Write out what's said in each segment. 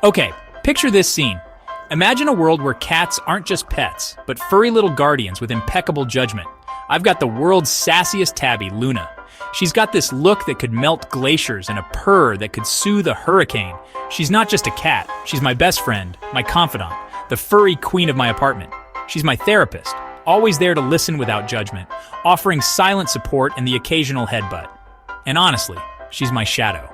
Okay, picture this scene. Imagine a world where cats aren't just pets, but furry little guardians with impeccable judgment. I've got the world's sassiest tabby, Luna. She's got this look that could melt glaciers and a purr that could soothe a hurricane. She's not just a cat, she's my best friend, my confidant, the furry queen of my apartment. She's my therapist, always there to listen without judgment, offering silent support and the occasional headbutt. And honestly, she's my shadow.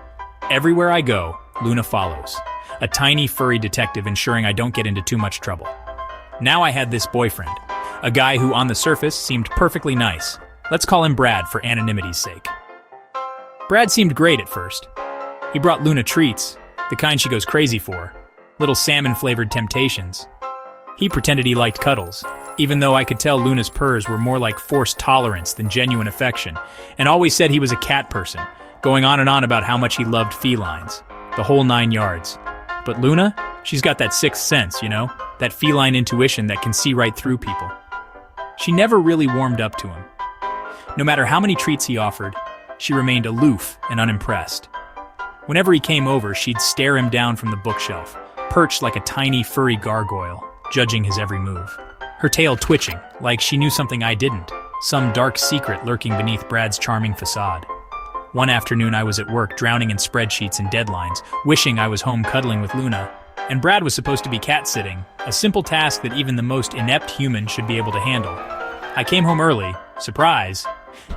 Everywhere I go, Luna follows. A tiny furry detective ensuring I don't get into too much trouble. Now I had this boyfriend, a guy who on the surface seemed perfectly nice. Let's call him Brad for anonymity's sake. Brad seemed great at first. He brought Luna treats, the kind she goes crazy for, little salmon-flavored temptations. He pretended he liked cuddles, even though I could tell Luna's purrs were more like forced tolerance than genuine affection, and always said he was a cat person, going on and on about how much he loved felines, the whole 9 yards. But Luna, she's got that sixth sense, that feline intuition that can see right through people. She never really warmed up to him. No matter how many treats he offered, she remained aloof and unimpressed. Whenever he came over, she'd stare him down from the bookshelf, perched like a tiny furry gargoyle, judging his every move. Her tail twitching, like she knew something I didn't, some dark secret lurking beneath Brad's charming facade. One afternoon I was at work drowning in spreadsheets and deadlines, wishing I was home cuddling with Luna, and Brad was supposed to be cat-sitting, a simple task that even the most inept human should be able to handle. I came home early, surprise,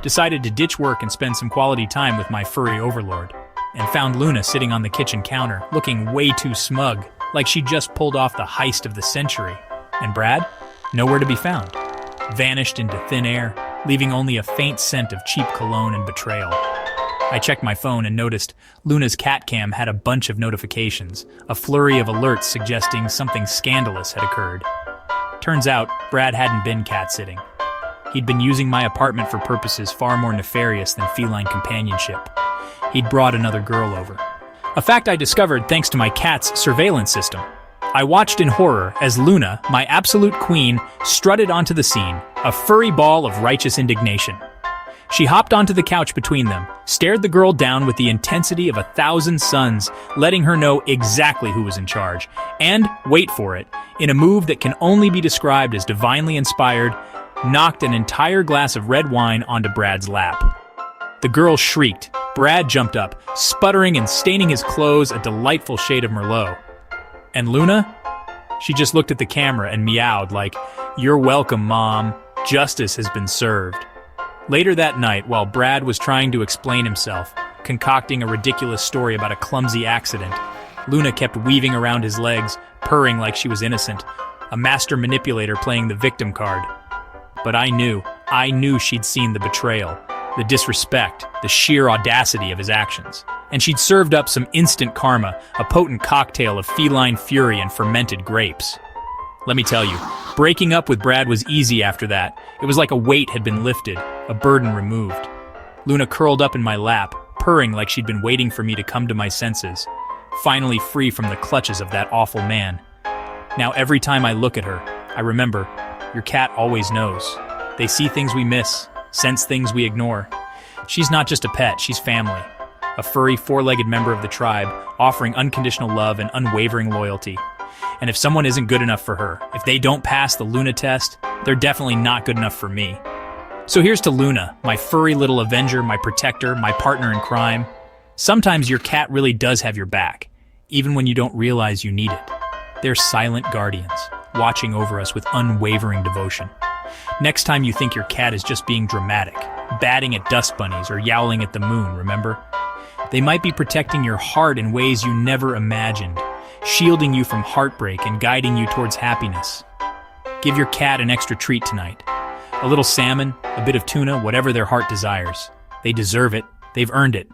decided to ditch work and spend some quality time with my furry overlord, and found Luna sitting on the kitchen counter, looking way too smug, like she just pulled off the heist of the century. And Brad? Nowhere to be found. Vanished into thin air, leaving only a faint scent of cheap cologne and betrayal. I checked my phone and noticed Luna's cat cam had a bunch of notifications, a flurry of alerts suggesting something scandalous had occurred. Turns out, Brad hadn't been cat-sitting. He'd been using my apartment for purposes far more nefarious than feline companionship. He'd brought another girl over. A fact I discovered thanks to my cat's surveillance system. I watched in horror as Luna, my absolute queen, strutted onto the scene, a furry ball of righteous indignation. She hopped onto the couch between them, stared the girl down with the intensity of 1,000 suns, letting her know exactly who was in charge, and, wait for it, in a move that can only be described as divinely inspired, knocked an entire glass of red wine onto Brad's lap. The girl shrieked. Brad jumped up, sputtering and staining his clothes a delightful shade of Merlot. And Luna? She just looked at the camera and meowed like, "You're welcome, Mom. Justice has been served." Later that night, while Brad was trying to explain himself, concocting a ridiculous story about a clumsy accident, Luna kept weaving around his legs, purring like she was innocent, a master manipulator playing the victim card. But I knew she'd seen the betrayal, the disrespect, the sheer audacity of his actions. And she'd served up some instant karma, a potent cocktail of feline fury and fermented grapes. Let me tell you, breaking up with Brad was easy after that. It was like a weight had been lifted, a burden removed. Luna curled up in my lap, purring like she'd been waiting for me to come to my senses, finally free from the clutches of that awful man. Now every time I look at her, I remember, your cat always knows. They see things we miss, sense things we ignore. She's not just a pet, she's family. A furry, four-legged member of the tribe, offering unconditional love and unwavering loyalty. And if someone isn't good enough for her, if they don't pass the Luna test, they're definitely not good enough for me. So here's to Luna, my furry little avenger, my protector, my partner in crime. Sometimes your cat really does have your back, even when you don't realize you need it. They're silent guardians, watching over us with unwavering devotion. Next time you think your cat is just being dramatic, batting at dust bunnies or yowling at the moon, remember? They might be protecting your heart in ways you never imagined, shielding you from heartbreak and guiding you towards happiness. Give your cat an extra treat tonight. A little salmon, a bit of tuna, whatever their heart desires. They deserve it. They've earned it.